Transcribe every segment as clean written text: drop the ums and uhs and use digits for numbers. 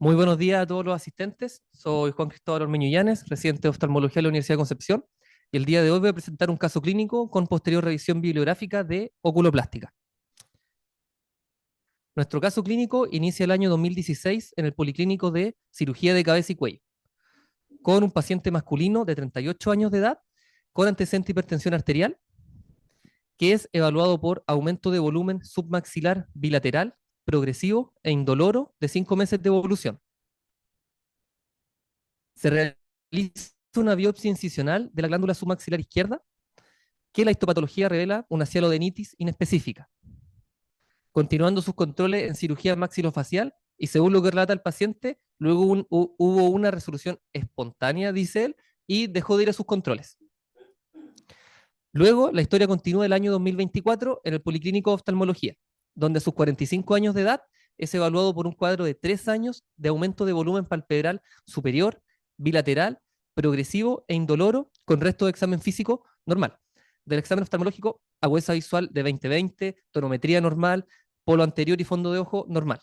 Muy buenos días a todos los asistentes. Soy Juan Cristóbal Ormeño Llanes, residente de oftalmología de la Universidad de Concepción, y el día de hoy voy a presentar un caso clínico con posterior revisión bibliográfica de oculoplástica. Nuestro caso clínico inicia el año 2016 en el Policlínico de Cirugía de Cabeza y Cuello, con un paciente masculino de 38 años de edad con antecedente de hipertensión arterial, que es evaluado por aumento de volumen submaxilar bilateral, progresivo e indoloro de 5 meses de evolución. Se realiza una biopsia incisional de la glándula submaxilar izquierda, que la histopatología revela una cialodenitis inespecífica. Continuando sus controles en cirugía maxilofacial, y según lo que relata el paciente, luego hubo una resolución espontánea, dice él, y dejó de ir a sus controles. Luego, la historia continúa el año 2024 en el Policlínico de Oftalmología, donde a sus 45 años de edad es evaluado por un cuadro de 3 años de aumento de volumen palpebral superior, bilateral, progresivo e indoloro con resto de examen físico normal. Del examen oftalmológico, agudeza visual de 20/20, tonometría normal, polo anterior y fondo de ojo normal.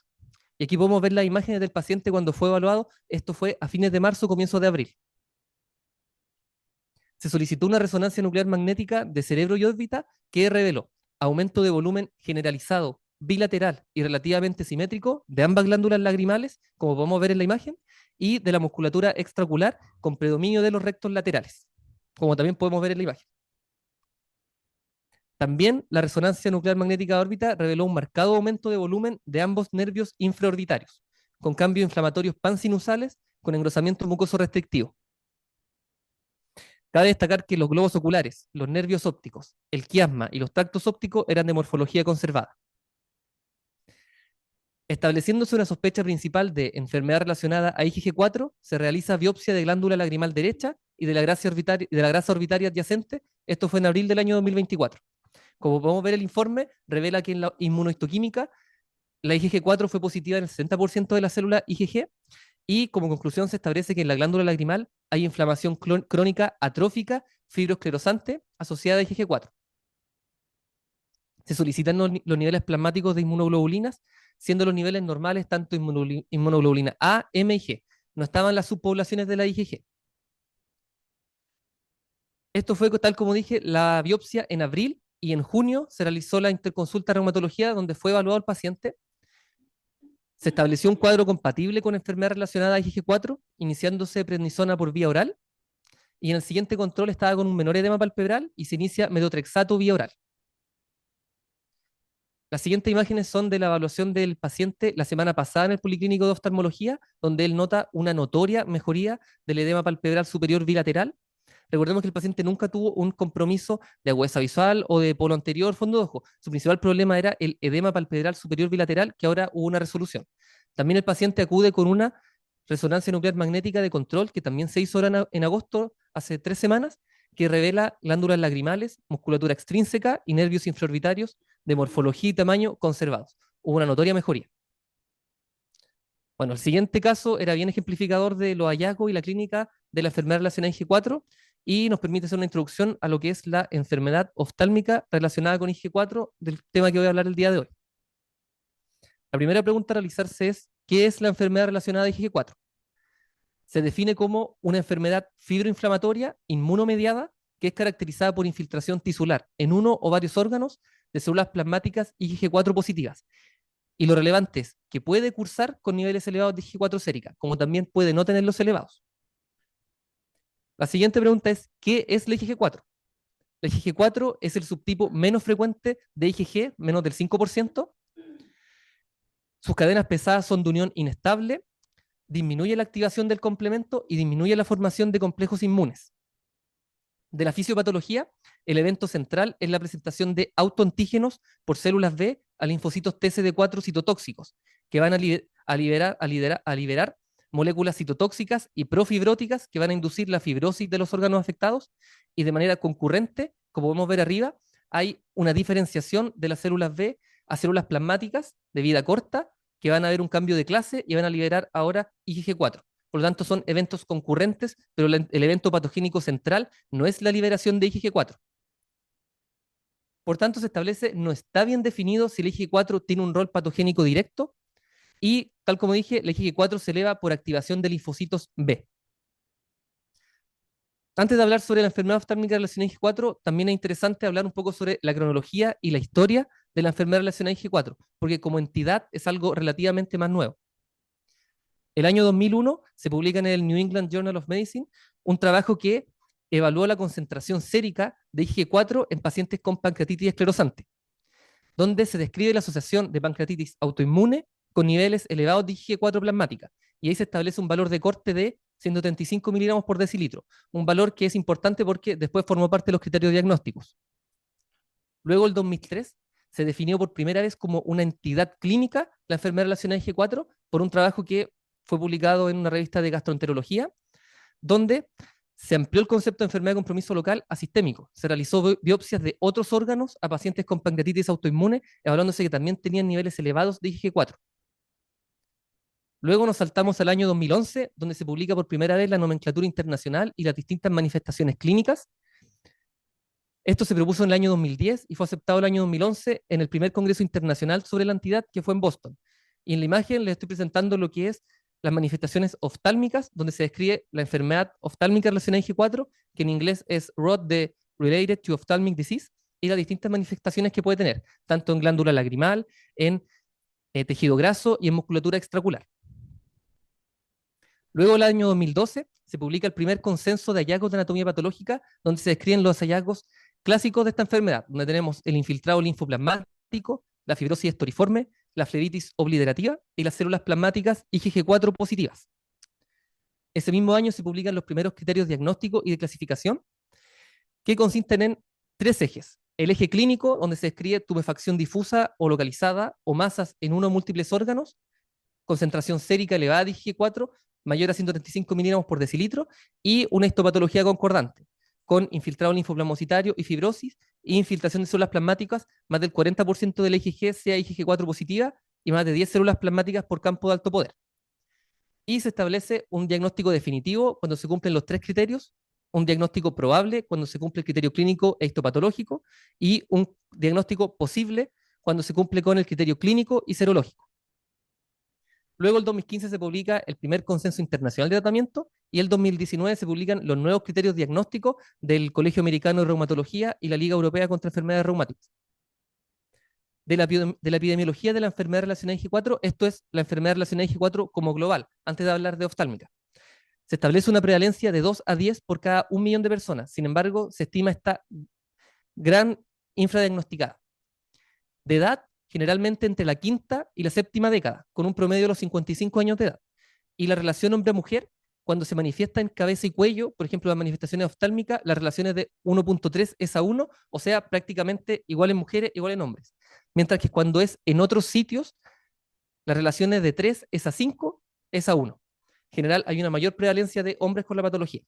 Y aquí podemos ver las imágenes del paciente cuando fue evaluado. Esto fue a fines de marzo, comienzos de abril. Se solicitó una resonancia nuclear magnética de cerebro y órbita que reveló aumento de volumen generalizado, bilateral y relativamente simétrico de ambas glándulas lagrimales, como podemos ver en la imagen, y de la musculatura extraocular con predominio de los rectos laterales, como también podemos ver en la imagen. También la resonancia nuclear magnética de órbita reveló un marcado aumento de volumen de ambos nervios infraorbitarios, con cambios inflamatorios pansinusales con engrosamiento mucoso restrictivo. Cabe destacar que los globos oculares, los nervios ópticos, el quiasma y los tractos ópticos eran de morfología conservada. Estableciéndose una sospecha principal de enfermedad relacionada a IgG4, se realiza biopsia de glándula lagrimal derecha y de la grasa orbitaria adyacente. Esto fue en abril del año 2024. Como podemos ver, el informe revela que en la inmunohistoquímica la IgG4 fue positiva en el 60% de las células IgG, y como conclusión se establece que en la glándula lagrimal hay inflamación crónica atrófica fibroesclerosante asociada a IgG4. Se solicitan los niveles plasmáticos de inmunoglobulinas, siendo los niveles normales tanto inmunoglobulina A, M y G. No estaban las subpoblaciones de la IgG. Esto fue, tal como dije, la biopsia en abril, y en junio se realizó la interconsulta de reumatología donde fue evaluado el paciente. Se estableció un cuadro compatible con enfermedad relacionada a IgG4, iniciándose prednisona por vía oral, y en el siguiente control estaba con un menor edema palpebral y se inicia metotrexato vía oral. Las siguientes imágenes son de la evaluación del paciente la semana pasada en el Policlínico de Oftalmología, donde él nota una notoria mejoría del edema palpebral superior bilateral. Recordemos que el paciente nunca tuvo un compromiso de agudeza visual o de polo anterior, fondo de ojo. Su principal problema era el edema palpebral superior bilateral, que ahora hubo una resolución. También el paciente acude con una resonancia nuclear magnética de control, que también se hizo ahora en agosto, hace 3 semanas, que revela glándulas lagrimales, musculatura extrínseca y nervios infraorbitarios de morfología y tamaño conservados. Hubo una notoria mejoría. Bueno, el siguiente caso era bien ejemplificador de los hallazgos y la clínica de la enfermedad relacionada a IG4, y nos permite hacer una introducción a lo que es la enfermedad oftálmica relacionada con IG4, del tema que voy a hablar el día de hoy. La primera pregunta a realizarse es: ¿qué es la enfermedad relacionada a IG4? Se define como una enfermedad fibroinflamatoria inmunomediada que es caracterizada por infiltración tisular en uno o varios órganos de células plasmáticas IgG4 positivas. Y lo relevante es que puede cursar con niveles elevados de IgG4 sérica, como también puede no tenerlos elevados. La siguiente pregunta es: ¿qué es la IgG4? La IgG4 es el subtipo menos frecuente de IgG, menos del 5%. Sus cadenas pesadas son de unión inestable, disminuye la activación del complemento y disminuye la formación de complejos inmunes. De la fisiopatología, el evento central es la presentación de autoantígenos por células B a linfocitos TCD4 citotóxicos, que van a liberar moléculas citotóxicas y profibróticas que van a inducir la fibrosis de los órganos afectados, y de manera concurrente, como podemos ver arriba, hay una diferenciación de las células B a células plasmáticas de vida corta, que van a ver un cambio de clase y van a liberar ahora IgG4. Por lo tanto, son eventos concurrentes, pero el evento patogénico central no es la liberación de IgG4. Por tanto, se establece: no está bien definido si el IgG4 tiene un rol patogénico directo, Y tal como dije, el IgG4 se eleva por activación de linfocitos B. Antes de hablar sobre la enfermedad oftálmica relacionada a IG4, también es interesante hablar un poco sobre la cronología y la historia de la enfermedad relacionada a IG4, porque como entidad es algo relativamente más nuevo. El año 2001 se publica en el New England Journal of Medicine un trabajo que evaluó la concentración sérica de IG4 en pacientes con pancreatitis esclerosante, donde se describe la asociación de pancreatitis autoinmune con niveles elevados de IG4 plasmática. Y ahí se establece un valor de corte de 135 miligramos por decilitro, un valor que es importante porque después formó parte de los criterios diagnósticos. Luego, el 2003, se definió por primera vez como una entidad clínica la enfermedad relacionada a IG4 por un trabajo que fue publicado en una revista de gastroenterología, donde se amplió el concepto de enfermedad de compromiso local a sistémico. Se realizó biopsias de otros órganos a pacientes con pancreatitis autoinmune, evaluándose que también tenían niveles elevados de IgG4. Luego nos saltamos al año 2011, donde se publica por primera vez la nomenclatura internacional y las distintas manifestaciones clínicas. Esto se propuso en el año 2010 y fue aceptado el año 2011 en el primer Congreso Internacional sobre la entidad, que fue en Boston. Y en la imagen les estoy presentando lo que es las manifestaciones oftálmicas, donde se describe la enfermedad oftálmica relacionada a IG4, que en inglés es ROD de Related to Ophthalmic Disease, y las distintas manifestaciones que puede tener, tanto en glándula lagrimal, en tejido graso y en musculatura extraocular. Luego, el año 2012, se publica el primer consenso de hallazgos de anatomía patológica, donde se describen los hallazgos clásicos de esta enfermedad, donde tenemos el infiltrado linfoplasmático, la fibrosis estoriforme, la flebitis obliterativa y las células plasmáticas IgG4 positivas. Ese mismo año se publican los primeros criterios diagnósticos y de clasificación, que consisten en tres ejes. El eje clínico, donde se describe tumefacción difusa o localizada o masas en uno o múltiples órganos, concentración sérica elevada de IgG4 mayor a 135 miligramos por decilitro y una histopatología concordante, con infiltrado linfoplasmocitario y fibrosis e infiltración de células plasmáticas, más del 40% del IgG sea IgG4 positiva y más de 10 células plasmáticas por campo de alto poder. Y se establece un diagnóstico definitivo cuando se cumplen los tres criterios, un diagnóstico probable cuando se cumple el criterio clínico e histopatológico y un diagnóstico posible cuando se cumple con el criterio clínico y serológico. Luego, el 2015 se publica el primer consenso internacional de tratamiento y el 2019 se publican los nuevos criterios diagnósticos del Colegio Americano de Reumatología y la Liga Europea contra Enfermedades Reumáticas. De la epidemiología de la enfermedad relacionada a IG4, esto es la enfermedad relacionada a IG4 como global, antes de hablar de oftálmica. Se establece una prevalencia de 2 a 10 por cada 1 millón de personas. Sin embargo, se estima esta gran infradiagnosticada. De edad, generalmente entre la quinta y la séptima década, con un promedio de los 55 años de edad. Y la relación hombre-mujer, cuando se manifiesta en cabeza y cuello, por ejemplo, las manifestaciones oftálmicas, la relación es de 1.3 es a 1, o sea, prácticamente igual en mujeres, igual en hombres. Mientras que cuando es en otros sitios, la relación es de 3 es a 5, es a 1. En general, hay una mayor prevalencia de hombres con la patología.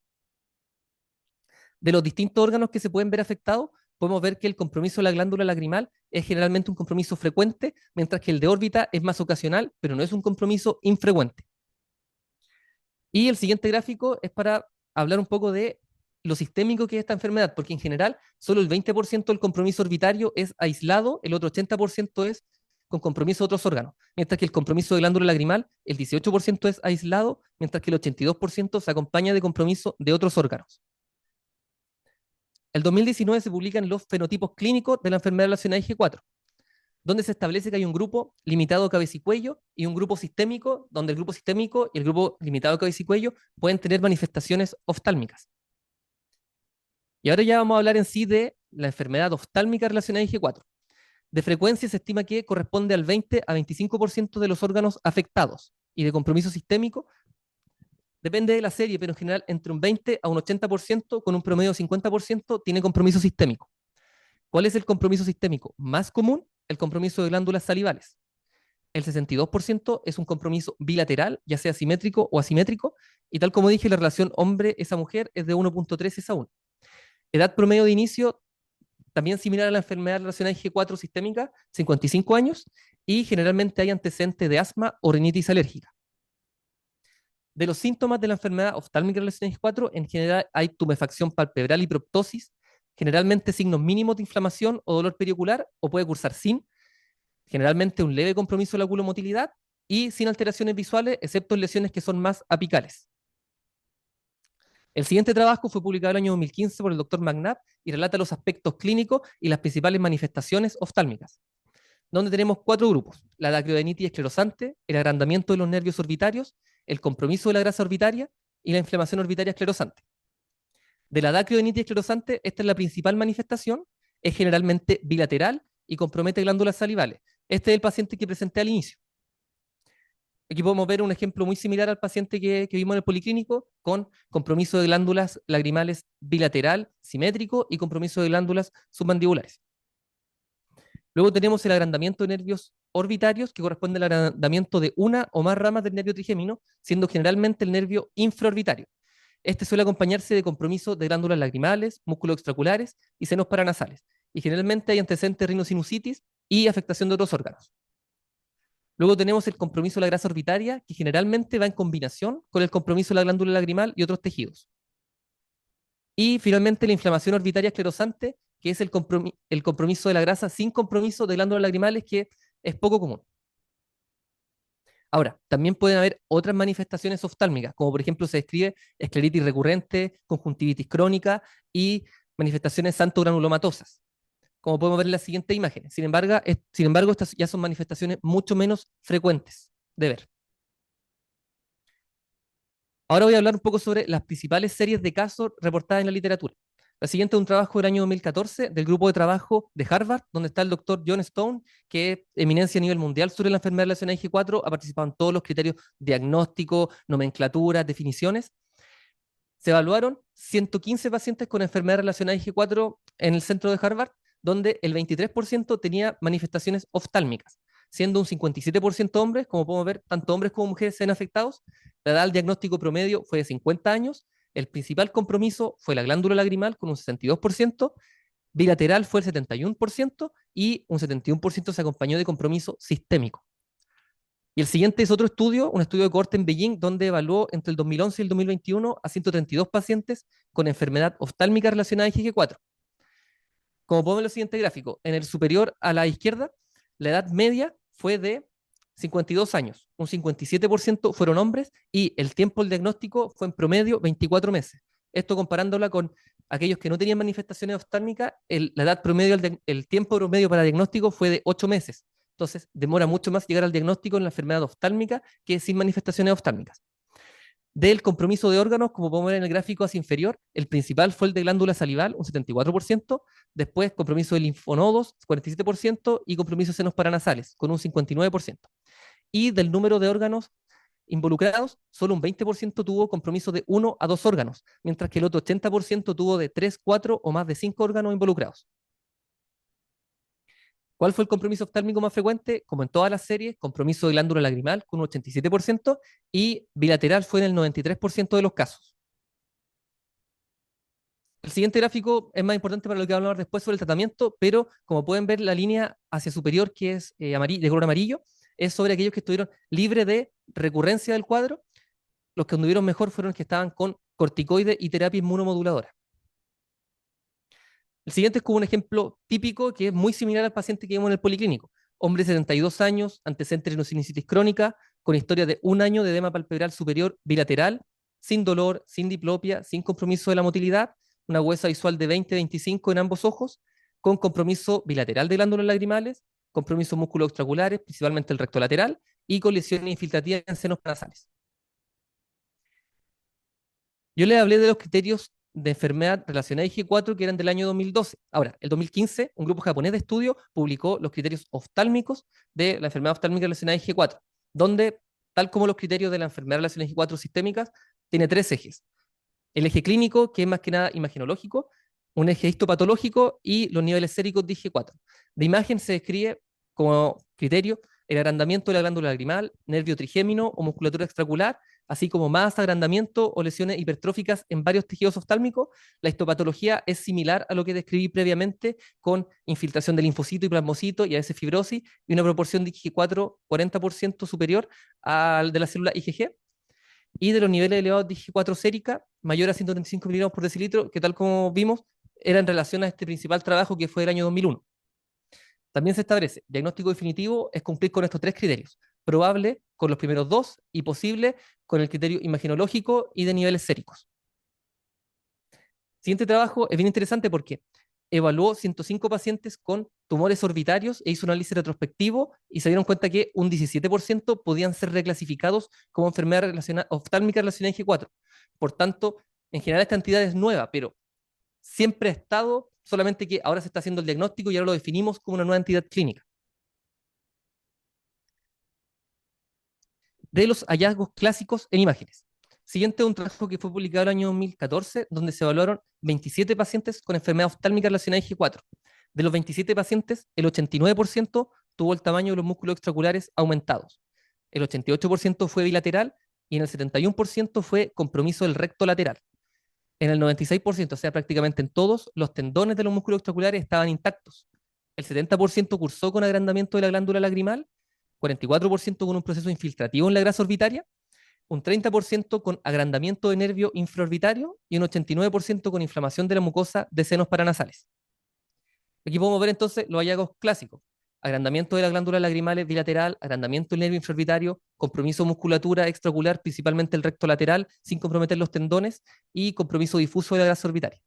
De los distintos órganos que se pueden ver afectados, podemos ver que el compromiso de la glándula lagrimal es generalmente un compromiso frecuente, mientras que el de órbita es más ocasional, pero no es un compromiso infrecuente. Y el siguiente gráfico es para hablar un poco de lo sistémico que es esta enfermedad, porque en general solo el 20% del compromiso orbitario es aislado, el otro 80% es con compromiso de otros órganos, mientras que el compromiso de glándula lagrimal, el 18% es aislado, mientras que el 82% se acompaña de compromiso de otros órganos. El 2019 se publican los fenotipos clínicos de la enfermedad relacionada a IG4, donde se establece que hay un grupo limitado cabeza y cuello y un grupo sistémico, donde el grupo sistémico y el grupo limitado cabeza y cuello pueden tener manifestaciones oftálmicas. Y ahora ya vamos a hablar en sí de la enfermedad oftálmica relacionada a IG4. De frecuencia se estima que corresponde al 20 a 25% de los órganos afectados y de compromiso sistémico depende de la serie, pero en general entre un 20 a un 80% con un promedio de 50% tiene compromiso sistémico. ¿Cuál es el compromiso sistémico más común? El compromiso de glándulas salivales. El 62% es un compromiso bilateral, ya sea simétrico o asimétrico, y tal como dije, la relación hombre esa mujer es de 1.3 es a 1. Edad promedio de inicio, también similar a la enfermedad relacionada a G4 sistémica, 55 años, y generalmente hay antecedentes de asma o rinitis alérgica. De los síntomas de la enfermedad oftálmica relacionada a G4, en general hay tumefacción palpebral y proptosis, generalmente signos mínimos de inflamación o dolor periocular, o puede cursar sin, generalmente un leve compromiso de la oculomotilidad y sin alteraciones visuales, excepto en lesiones que son más apicales. El siguiente trabajo fue publicado en el año 2015 por el doctor McNabb y relata los aspectos clínicos y las principales manifestaciones oftálmicas, donde tenemos cuatro grupos: la dacrodenitis esclerosante, el agrandamiento de los nervios orbitarios, el compromiso de la grasa orbitaria y la inflamación orbitaria esclerosante. De la dacrodenitis esclerosante, esta es la principal manifestación, es generalmente bilateral y compromete glándulas salivales. Este es el paciente que presenté al inicio. Aquí podemos ver un ejemplo muy similar al paciente que vimos en el policlínico, con compromiso de glándulas lagrimales bilateral, simétrico, y compromiso de glándulas submandibulares. Luego tenemos el agrandamiento de nervios orbitarios, que corresponde al agrandamiento de una o más ramas del nervio trigémino, siendo generalmente el nervio infraorbitario. Este suele acompañarse de compromiso de glándulas lagrimales, músculos extraculares y senos paranasales. Y generalmente hay antecedentes de rinosinusitis y afectación de otros órganos. Luego tenemos el compromiso de la grasa orbitaria, que generalmente va en combinación con el compromiso de la glándula lagrimal y otros tejidos. Y finalmente la inflamación orbitaria esclerosante, que es el compromiso de la grasa sin compromiso de glándulas lagrimales, que es poco común. Ahora, también pueden haber otras manifestaciones oftálmicas, como por ejemplo se describe escleritis recurrente, conjuntivitis crónica y manifestaciones santogranulomatosas, como podemos ver en las siguientes imágenes. Sin embargo, estas ya son manifestaciones mucho menos frecuentes de ver. Ahora voy a hablar un poco sobre las principales series de casos reportadas en la literatura. La siguiente es un trabajo del año 2014 del grupo de trabajo de Harvard, donde está el doctor John Stone, que es eminencia a nivel mundial sobre la enfermedad relacionada a IG4, ha participado en todos los criterios: diagnóstico, nomenclatura, definiciones. Se evaluaron 115 pacientes con enfermedad relacionada a IG4 en el centro de Harvard, donde el 23% tenía manifestaciones oftálmicas, siendo un 57% hombres. Como podemos ver, tanto hombres como mujeres se ven afectados. La edad del diagnóstico promedio fue de 50 años. El principal compromiso fue la glándula lagrimal con un 62%, bilateral fue el 71% y un 71% se acompañó de compromiso sistémico. Y el siguiente es otro estudio, un estudio de cohorte en Beijing, donde evaluó entre el 2011 y el 2021 a 132 pacientes con enfermedad oftálmica relacionada a IgG4. Como podemos ver en el siguiente gráfico, en el superior a la izquierda, la edad media fue de 52 años, un 57% fueron hombres y el tiempo del diagnóstico fue en promedio 24 meses. Esto comparándola con aquellos que no tenían manifestaciones oftálmicas, la edad promedio, el tiempo promedio para diagnóstico fue de 8 meses. Entonces, demora mucho más llegar al diagnóstico en la enfermedad oftálmica que sin manifestaciones oftálmicas. Del compromiso de órganos, como podemos ver en el gráfico hacia inferior, el principal fue el de glándula salival, un 74%, después compromiso de linfonodos, 47%, y compromiso de senos paranasales, con un 59%. Y del número de órganos involucrados, solo un 20% tuvo compromiso de 1 a 2 órganos, mientras que el otro 80% tuvo de 3, 4 o más de 5 órganos involucrados. ¿Cuál fue el compromiso oftálmico más frecuente? Como en todas las series, compromiso de glándula lagrimal con un 87% y bilateral fue en el 93% de los casos. El siguiente gráfico es más importante para lo que vamos a hablar después sobre el tratamiento, pero como pueden ver, la línea hacia superior, que es de color amarillo, es sobre aquellos que estuvieron libres de recurrencia del cuadro. Los que anduvieron mejor fueron los que estaban con corticoides y terapia inmunomoduladora. El siguiente es como un ejemplo típico que es muy similar al paciente que vimos en el policlínico. Hombre de 72 años, antecedente de rinosinusitis crónica, con historia de un año de edema palpebral superior bilateral, sin dolor, sin diplopia, sin compromiso de la motilidad, una huesa visual de 20-25 en ambos ojos, con compromiso bilateral de glándulas lagrimales, compromiso músculos extraculares, principalmente el recto lateral, y con lesiones infiltrativas en senos nasales. Yo les hablé de los criterios de enfermedad relacionada a IG4 que eran del año 2012. Ahora, el 2015, un grupo japonés de estudio publicó los criterios oftálmicos de la enfermedad oftálmica relacionada a IG4, donde, tal como los criterios de la enfermedad relacionada a IG4 sistémicas, tiene tres ejes. El eje clínico, que es más que nada imagenológico, un eje histopatológico y los niveles séricos de IG4. De imagen se describe como criterio el agrandamiento de la glándula lagrimal, nervio trigémino o musculatura extracular, así como más agrandamiento o lesiones hipertróficas en varios tejidos oftálmicos. La histopatología es similar a lo que describí previamente, con infiltración de linfocito y plasmocito y a veces fibrosis y una proporción de IG4 40% superior al de la célula IgG. Y de los niveles elevados de IG4 sérica, mayor a 135 miligramos por decilitro, que tal como vimos, era en relación a este principal trabajo que fue del año 2001. También se establece: diagnóstico definitivo es cumplir con estos tres criterios: probable, con los primeros dos y posible con el criterio imagenológico y de niveles séricos. Siguiente trabajo es bien interesante porque evaluó 105 pacientes con tumores orbitarios e hizo un análisis retrospectivo y se dieron cuenta que un 17% podían ser reclasificados como enfermedad oftálmica relacionada a G4. Por tanto, en general esta entidad es nueva, pero siempre ha estado, solamente que ahora se está haciendo el diagnóstico y ahora lo definimos como una nueva entidad clínica. De los hallazgos clásicos en imágenes. Siguiente, un trabajo que fue publicado en el año 2014, donde se evaluaron 27 pacientes con enfermedad oftálmica relacionada a G4. De los 27 pacientes, el 89% tuvo el tamaño de los músculos extraoculares aumentados. El 88% fue bilateral y en el 71% fue compromiso del recto lateral. En el 96%, o sea, prácticamente en todos, los tendones de los músculos extraoculares estaban intactos. El 70% cursó con agrandamiento de la glándula lagrimal, 44% con un proceso infiltrativo en la grasa orbitaria, un 30% con agrandamiento de nervio infraorbitario y un 89% con inflamación de la mucosa de senos paranasales. Aquí podemos ver entonces los hallazgos clásicos. Agrandamiento de la glándula lagrimal bilateral, agrandamiento del nervio infraorbitario, compromiso de musculatura extraocular, principalmente el recto lateral, sin comprometer los tendones, y compromiso difuso de la grasa orbitaria.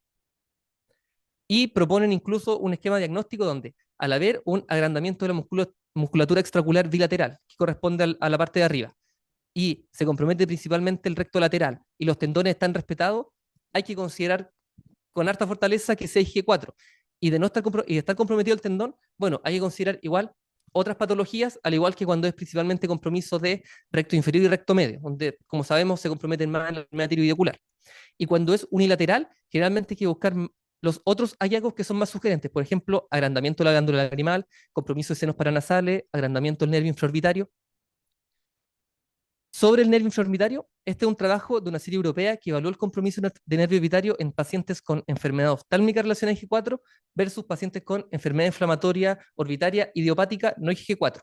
Y proponen incluso un esquema diagnóstico donde, al haber un agrandamiento de la musculatura extraocular bilateral, que corresponde a la parte de arriba, y se compromete principalmente el recto lateral, y los tendones están respetados, hay que considerar con harta fortaleza que sea IG4. Y de no estar, y de estar comprometido el tendón, bueno, hay que considerar igual otras patologías, al igual que cuando es principalmente compromiso de recto inferior y recto medio, donde, como sabemos, se comprometen más en la enfermedad tiroideocular. Y cuando es unilateral, generalmente hay que buscar los otros hallazgos que son más sugerentes, por ejemplo, agrandamiento de la glándula lagrimal, compromiso de senos paranasales, agrandamiento del nervio infraorbitario. Sobre el nervio infraorbitario, este es un trabajo de una serie europea que evaluó el compromiso de nervio orbitario en pacientes con enfermedad oftálmica relacionada a G4 versus pacientes con enfermedad inflamatoria orbitaria idiopática no IG4.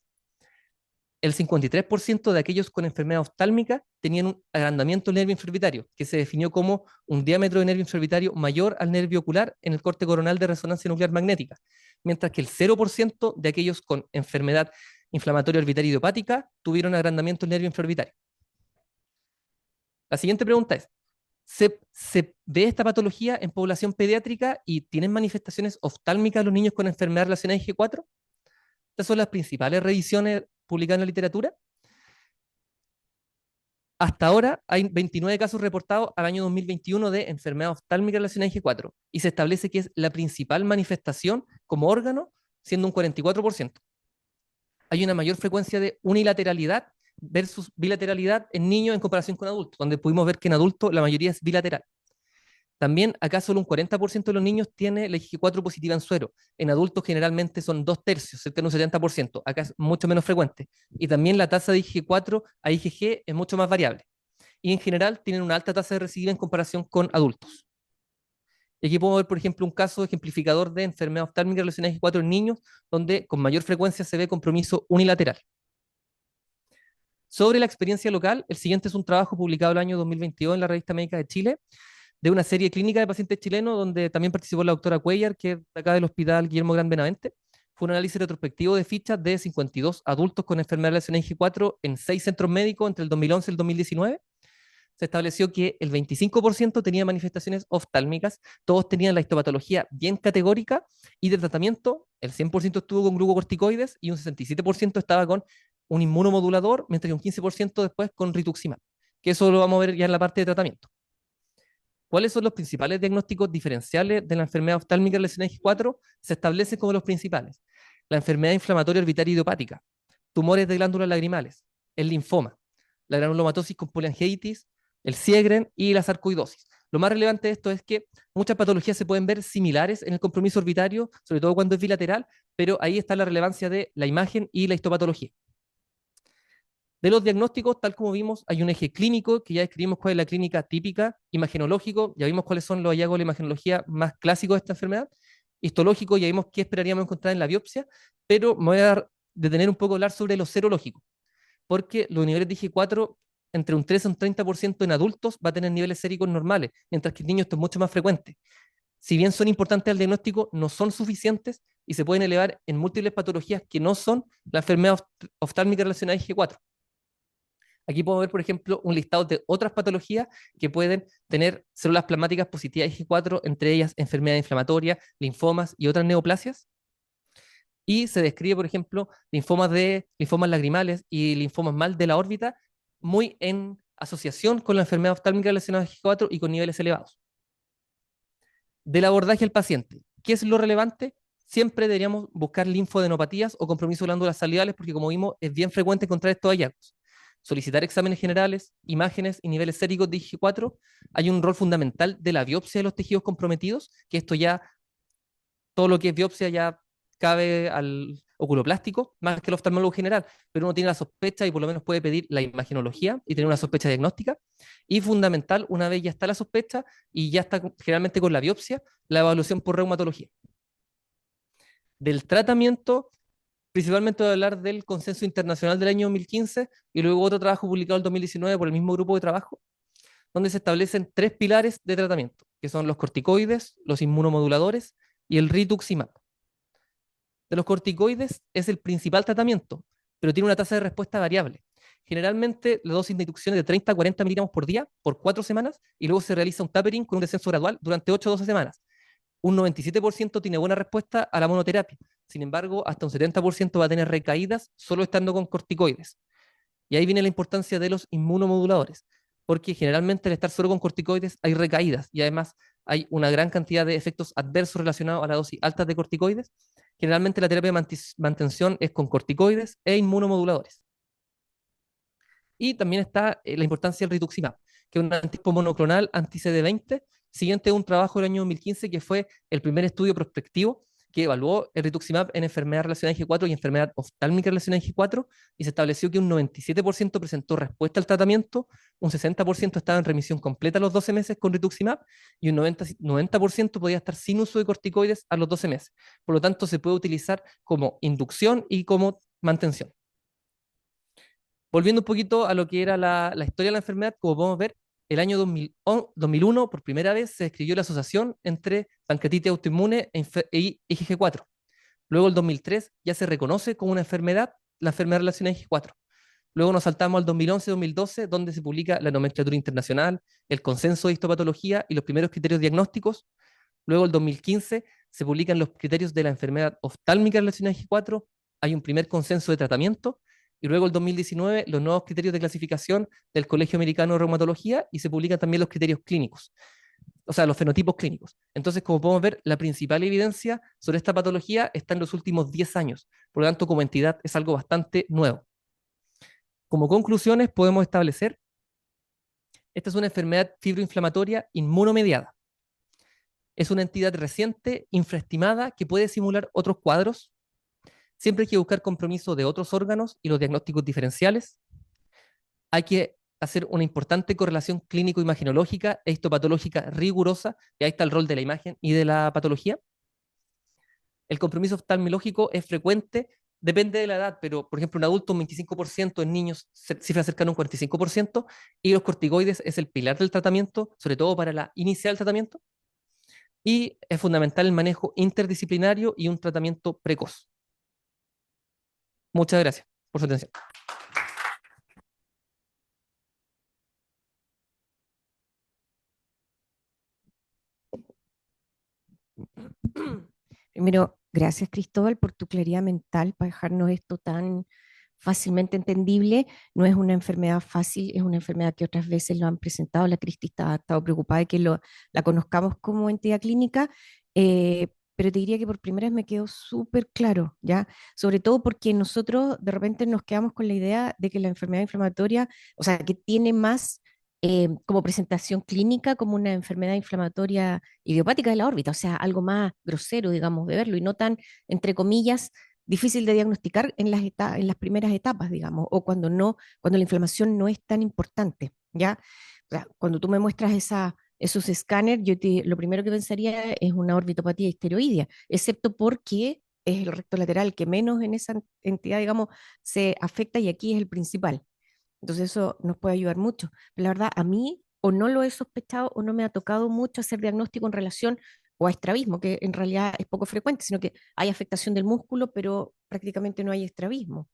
El 53% de aquellos con enfermedad oftálmica tenían un agrandamiento del nervio infraorbitario, que se definió como un diámetro de nervio infraorbitario mayor al nervio ocular en el corte coronal de resonancia nuclear magnética, mientras que el 0% de aquellos con enfermedad inflamatoria orbitaria idiopática tuvieron agrandamiento del nervio infraorbitario. La siguiente pregunta es, ¿se ve esta patología en población pediátrica y tienen manifestaciones oftálmicas los niños con enfermedad relacionada a G4? Estas son las principales revisiones publicadas en la literatura. Hasta ahora hay 29 casos reportados al año 2021 de enfermedad oftálmica relacionada a G4 y se establece que es la principal manifestación como órgano, siendo un 44%. Hay una mayor frecuencia de unilateralidad versus bilateralidad en niños en comparación con adultos, donde pudimos ver que en adultos la mayoría es bilateral. También acá solo un 40% de los niños tiene la IG4 positiva en suero. En adultos generalmente son 2/3, cerca de un 70%. Acá es mucho menos frecuente. Y también la tasa de IG4 a IgG es mucho más variable. Y en general tienen una alta tasa de recidiva en comparación con adultos. Y aquí podemos ver, por ejemplo, un caso ejemplificador de enfermedad oftálmica relacionada a IG4 en niños, donde con mayor frecuencia se ve compromiso unilateral. Sobre la experiencia local, el siguiente es un trabajo publicado el año 2022 en la Revista Médica de Chile, de una serie clínica de pacientes chilenos, donde también participó la doctora Cuellar, que es de acá del Hospital Guillermo Gran Benavente. Fue un análisis retrospectivo de fichas de 52 adultos con enfermedad relacionada a G4 en 6 centros médicos entre el 2011 y el 2019. Se estableció que el 25% tenía manifestaciones oftálmicas, todos tenían la histopatología bien categórica y de tratamiento el 100% estuvo con glucocorticoides y un 67% estaba con un inmunomodulador, mientras que un 15% después con rituximab, que eso lo vamos a ver ya en la parte de tratamiento. ¿Cuáles son los principales diagnósticos diferenciales de la enfermedad oftálmica relacionada a G4? Se establecen como los principales. La enfermedad inflamatoria orbitaria idiopática, tumores de glándulas lagrimales, el linfoma, la granulomatosis con poliangiitis, el Sjögren y la sarcoidosis. Lo más relevante de esto es que muchas patologías se pueden ver similares en el compromiso orbitario, sobre todo cuando es bilateral, pero ahí está la relevancia de la imagen y la histopatología. De los diagnósticos, tal como vimos, hay un eje clínico, que ya describimos cuál es la clínica típica, imagenológico, ya vimos cuáles son los hallazgos de la imagenología más clásicos de esta enfermedad, histológico, ya vimos qué esperaríamos encontrar en la biopsia, pero me voy a detener un poco a hablar sobre lo serológico, porque los niveles de IG4, entre un 3 y un 30% en adultos, va a tener niveles séricos normales, mientras que en niños esto es mucho más frecuente. Si bien son importantes al diagnóstico, no son suficientes y se pueden elevar en múltiples patologías que no son la enfermedad oftálmica relacionada a IG4. Aquí podemos ver, por ejemplo, un listado de otras patologías que pueden tener células plasmáticas positivas Ig4, entre ellas enfermedad inflamatoria, linfomas y otras neoplasias. Y se describe, por ejemplo, linfomas lagrimales y linfomas mal de la órbita, muy en asociación con la enfermedad oftálmica relacionada a Ig4 y con niveles elevados. Del abordaje al paciente, ¿qué es lo relevante? Siempre deberíamos buscar linfodenopatías o compromiso de glándulas salivales, porque como vimos, es bien frecuente encontrar estos hallazgos. Solicitar exámenes generales, imágenes y niveles séricos de IG4. Hay un rol fundamental de la biopsia de los tejidos comprometidos, que esto ya, todo lo que es biopsia ya cabe al oculoplástico, más que el oftalmólogo general, pero uno tiene la sospecha y por lo menos puede pedir la imagenología y tener una sospecha diagnóstica. Y fundamental, una vez ya está la sospecha y ya está generalmente con la biopsia, la evaluación por reumatología. Del tratamiento, principalmente voy a hablar del consenso internacional del año 2015 y luego otro trabajo publicado en 2019 por el mismo grupo de trabajo, donde se establecen tres pilares de tratamiento, que son los corticoides, los inmunomoduladores y el rituximab. De los corticoides es el principal tratamiento, pero tiene una tasa de respuesta variable. Generalmente la dosis de inducción es de 30 a 40 miligramos por día por 4 semanas y luego se realiza un tapering con un descenso gradual durante 8 o 12 semanas. Un 97% tiene buena respuesta a la monoterapia. Sin embargo, hasta un 70% va a tener recaídas solo estando con corticoides. Y ahí viene la importancia de los inmunomoduladores, porque generalmente al estar solo con corticoides hay recaídas y además hay una gran cantidad de efectos adversos relacionados a la dosis alta de corticoides. Generalmente la terapia de mantención es con corticoides e inmunomoduladores. Y también está la importancia del rituximab, que es un anticuerpo monoclonal anti-CD20, siguiente a un trabajo del año 2015 que fue el primer estudio prospectivo que evaluó el rituximab en enfermedad relacionada a G4 y enfermedad oftálmica relacionada a G4 y se estableció que un 97% presentó respuesta al tratamiento, un 60% estaba en remisión completa a los 12 meses con rituximab y un 90% podía estar sin uso de corticoides a los 12 meses. Por lo tanto, se puede utilizar como inducción y como mantención. Volviendo un poquito a lo que era la historia de la enfermedad, como podemos ver, el año 2001, por primera vez, se describió la asociación entre pancreatitis autoinmune e IgG4. Luego, el 2003, ya se reconoce como una enfermedad, la enfermedad relacionada a IgG4. Luego nos saltamos al 2011-2012, donde se publica la nomenclatura internacional, el consenso de histopatología y los primeros criterios diagnósticos. Luego, el 2015, se publican los criterios de la enfermedad oftálmica relacionada a IG4, hay un primer consenso de tratamiento, y luego el 2019 los nuevos criterios de clasificación del Colegio Americano de Reumatología y se publican también los criterios clínicos, o sea, los fenotipos clínicos. Entonces, como podemos ver, la principal evidencia sobre esta patología está en los últimos 10 años, por lo tanto, como entidad es algo bastante nuevo. Como conclusiones, podemos establecer, esta es una enfermedad fibroinflamatoria inmunomediada. Es una entidad reciente, infraestimada, que puede simular otros cuadros. Siempre hay que buscar compromiso de otros órganos y los diagnósticos diferenciales. Hay que hacer una importante correlación clínico-imagenológica e histopatológica rigurosa, y ahí está el rol de la imagen y de la patología. El compromiso oftalmológico es frecuente, depende de la edad, pero por ejemplo en adultos un 25%, en niños cifra cercana a un 45%, y los corticoides es el pilar del tratamiento, sobre todo para la inicial del tratamiento, y es fundamental el manejo interdisciplinario y un tratamiento precoz. Muchas gracias por su atención. Primero, gracias Cristóbal por tu claridad mental para dejarnos esto tan fácilmente entendible. No es una enfermedad fácil, es una enfermedad que otras veces lo han presentado. La Cristi ha estado preocupada de que la conozcamos como entidad clínica, pero te diría que por primera vez me quedó súper claro, ¿ya? Sobre todo porque nosotros de repente nos quedamos con la idea de que la enfermedad inflamatoria, o sea, que tiene más como presentación clínica como una enfermedad inflamatoria idiopática de la órbita, o sea, algo más grosero, digamos, de verlo y no tan, entre comillas, difícil de diagnosticar en en las primeras etapas, digamos, o cuando no, cuando la inflamación no es tan importante, ¿ya? O sea, cuando tú me muestras esos escáneres, lo primero que pensaría es una orbitopatía histeroidea, excepto porque es el recto lateral que menos en esa entidad, digamos, se afecta y aquí es el principal. Entonces eso nos puede ayudar mucho. Pero la verdad, a mí o no lo he sospechado o no me ha tocado mucho hacer diagnóstico en relación o a estrabismo, que en realidad es poco frecuente, sino que hay afectación del músculo, pero prácticamente no hay estrabismo.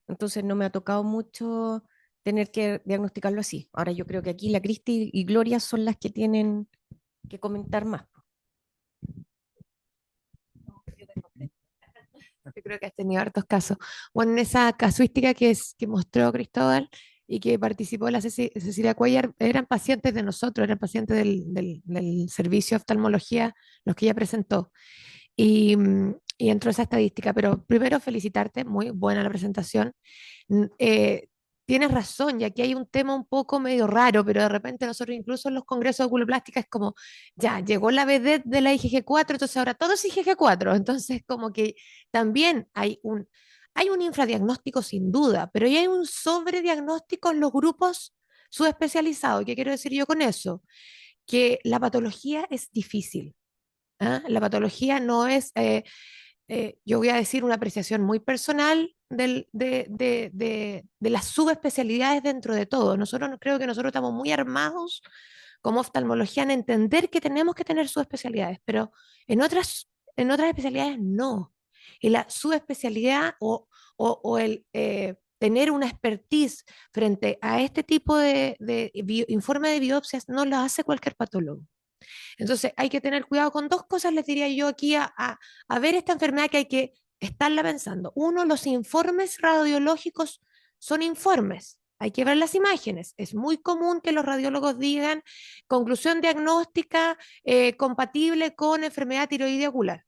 Entonces no me ha tocado mucho tener que diagnosticarlo así. Ahora yo creo que aquí la Cristi y Gloria son las que tienen que comentar más. Yo creo que has tenido hartos casos. Bueno, en esa casuística que mostró Cristóbal y que participó la Cecilia Cuellar, eran pacientes de nosotros, eran pacientes del servicio de oftalmología, los que ella presentó. Y entró esa estadística. Pero primero felicitarte, muy buena la presentación. N- eh, Tienes razón, y aquí hay un tema un poco medio raro, pero de repente nosotros incluso en los congresos de oculoplástica es como, ya, llegó la vedette de la IgG4, entonces ahora todo es IgG4, entonces como que también hay un infradiagnóstico sin duda, pero ya hay un sobrediagnóstico en los grupos subespecializados. ¿Qué quiero decir yo con eso? Que la patología es difícil. ¿Ah? La patología no es, yo voy a decir una apreciación muy personal de las subespecialidades dentro de todo. Creo que nosotros estamos muy armados como oftalmología en entender que tenemos que tener subespecialidades, pero en otras especialidades no. Y la subespecialidad o el tener una expertise frente a este tipo de informe de biopsias no lo hace cualquier patólogo. Entonces hay que tener cuidado con dos cosas, les diría yo aquí a ver esta enfermedad que hay que estarla pensando. Uno, los informes radiológicos son informes. Hay que ver las imágenes. Es muy común que los radiólogos digan conclusión diagnóstica compatible con enfermedad tiroidea ocular.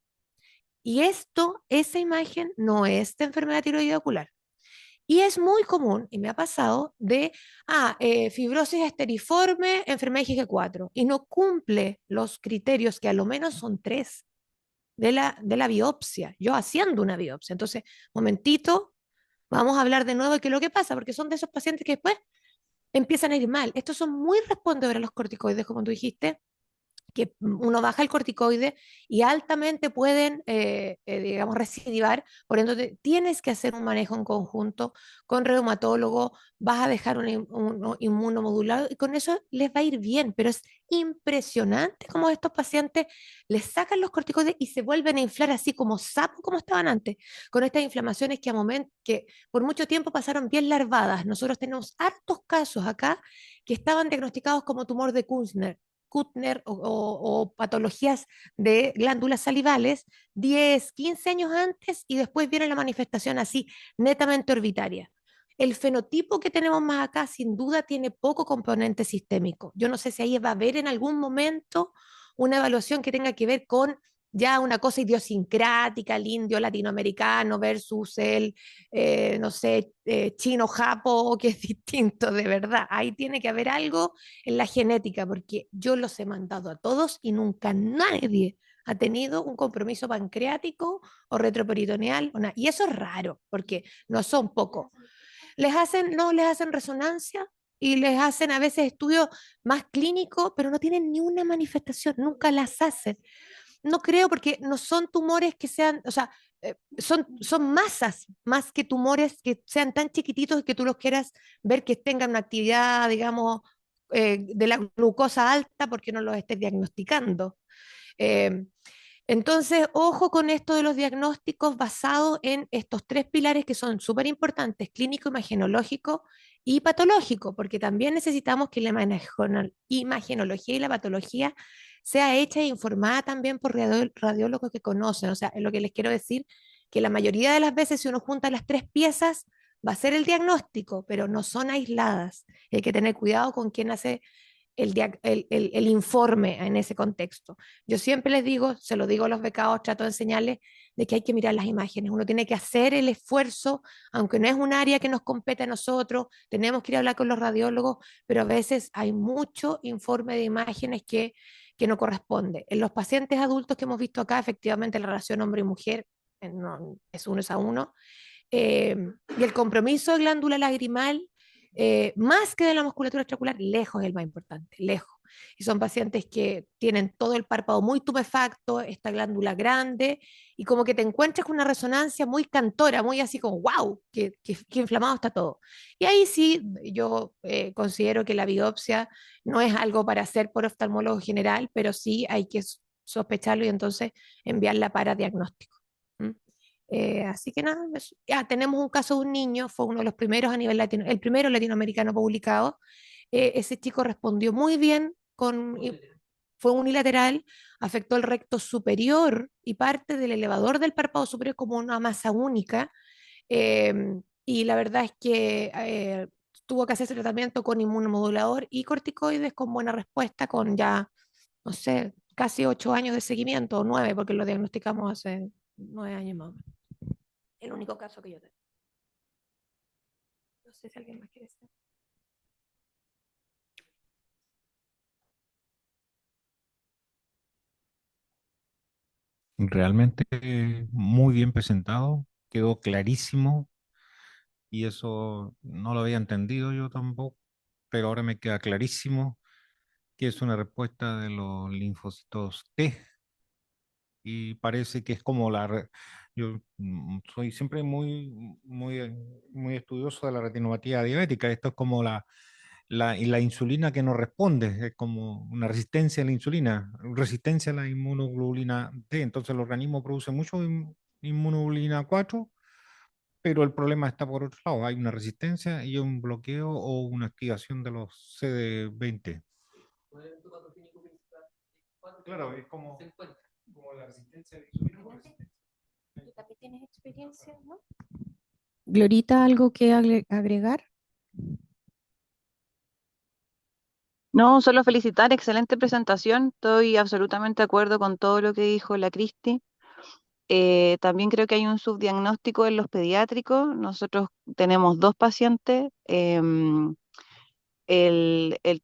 Y esa imagen no es de enfermedad tiroidea ocular. Y es muy común, y me ha pasado, fibrosis esteriforme, enfermedad IgG4, y no cumple los criterios, que a lo menos son tres, de la biopsia, yo haciendo una biopsia. Entonces, momentito, vamos a hablar de nuevo de qué es lo que pasa, porque son de esos pacientes que después empiezan a ir mal. Estos son muy respondedores a los corticoides, como tú dijiste, que uno baja el corticoide y altamente pueden, digamos, recidivar. Por ende, tienes que hacer un manejo en conjunto con reumatólogo, vas a dejar un inmunomodulado y con eso les va a ir bien, pero es impresionante cómo estos pacientes les sacan los corticoides y se vuelven a inflar así como sapos como estaban antes, con estas inflamaciones que por mucho tiempo pasaron bien larvadas. Nosotros tenemos hartos casos acá que estaban diagnosticados como tumor de Kuttner o patologías de glándulas salivales 10, 15 años antes y después viene la manifestación así netamente orbitaria. El fenotipo que tenemos más acá sin duda tiene poco componente sistémico. Yo no sé si ahí va a haber en algún momento una evaluación que tenga que ver con ya una cosa idiosincrática, el indio latinoamericano versus el, no sé, chino-japo, que es distinto de verdad. Ahí tiene que haber algo en la genética, porque yo los he mandado a todos y nunca nadie ha tenido un compromiso pancreático o retroperitoneal. Y eso es raro, porque no son pocos. No les hacen resonancia y les hacen a veces estudios más clínicos, pero no tienen ni una manifestación, nunca las hacen. No creo porque no son tumores que sean, o sea, son masas más que tumores que sean tan chiquititos y que tú los quieras ver que tengan una actividad, digamos, de la glucosa alta porque no los estés diagnosticando. Eh, entonces, ojo con esto de los diagnósticos basados en estos tres pilares que son súper importantes, clínico, imagenológico y patológico, porque también necesitamos que la imagenología y la patología sea hecha e informada también por radiólogos que conocen. O sea, es lo que les quiero decir, que la mayoría de las veces si uno junta las tres piezas, va a ser el diagnóstico, pero no son aisladas. Hay que tener cuidado con quién hace el informe en ese contexto. Yo siempre les digo, se lo digo a los becados, trato de enseñarles de que hay que mirar las imágenes. Uno tiene que hacer el esfuerzo, aunque no es un área que nos compete a nosotros, tenemos que ir a hablar con los radiólogos, pero a veces hay mucho informe de imágenes que no corresponde. En los pacientes adultos que hemos visto acá, efectivamente la relación hombre y mujer es uno es a uno. Y el compromiso de glándula lagrimal más que de la musculatura extraocular, lejos es el más importante, lejos. Y son pacientes que tienen todo el párpado muy tumefacto, esta glándula grande, y como que te encuentras con una resonancia muy cantora, muy así como, wow, que inflamado está todo. Y ahí sí, yo considero que la biopsia no es algo para hacer por oftalmólogo general, pero sí hay que sospecharlo y entonces enviarla para diagnóstico. ¿Mm? Así que nada, ya tenemos un caso de un niño, fue uno de los primeros a nivel latino, el primero latinoamericano publicado. Ese chico respondió muy bien, fue unilateral, afectó el recto superior y parte del elevador del párpado superior como una masa única. Y la verdad es que tuvo que hacerse tratamiento con inmunomodulador y corticoides con buena respuesta, con ya, no sé, casi 8 años de seguimiento, o 9, porque lo diagnosticamos hace 9 años más o menos. El único caso que yo tengo. No sé si alguien más quiere decir. Realmente muy bien presentado, quedó clarísimo y eso no lo había entendido yo tampoco, pero ahora me queda clarísimo que es una respuesta de los linfocitos T y parece que es como yo soy siempre muy estudioso de la retinopatía diabética. Esto es como y la insulina que no responde, es como una resistencia a la insulina, resistencia a la inmunoglobulina D. Entonces el organismo produce mucho inmunoglobulina 4, pero el problema está por otro lado. Hay una resistencia y un bloqueo o una activación de los CD20. Claro, es como la resistencia a la insulina. Tú también tienes experiencia, ¿no? Glorita, ¿algo que agregar? No, solo felicitar, excelente presentación. Estoy absolutamente de acuerdo con todo lo que dijo la Cristi. También creo que hay un subdiagnóstico en los pediátricos. Nosotros tenemos dos pacientes. El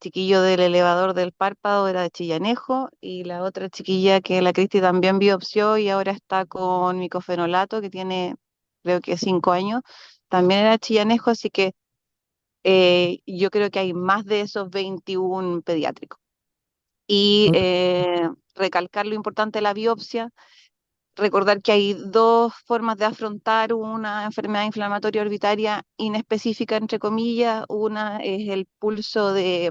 chiquillo del elevador del párpado era de Chillanejo y la otra chiquilla que la Cristi también biopsió y ahora está con micofenolato, que tiene creo que 5 años, también era de Chillanejo, así que yo creo que hay más de esos 21 pediátricos. Y Ok. recalcar lo importante de la biopsia, recordar que hay dos formas de afrontar una enfermedad inflamatoria orbitaria inespecífica, entre comillas. Una es el pulso de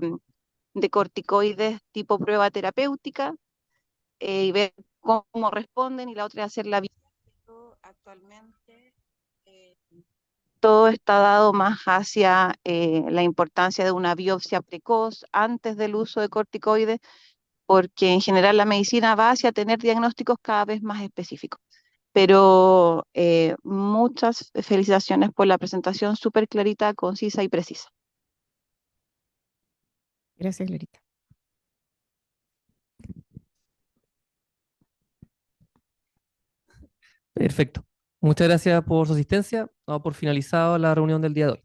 corticoides tipo prueba terapéutica y ver cómo responden, y la otra es hacer la biopsia. Actualmente eh, todo está dado más hacia la importancia de una biopsia precoz antes del uso de corticoides, porque en general la medicina va hacia tener diagnósticos cada vez más específicos. Pero muchas felicitaciones por la presentación súper clarita, concisa y precisa. Gracias, Glorita. Perfecto. Muchas gracias por su asistencia. Damos por finalizado la reunión del día de hoy.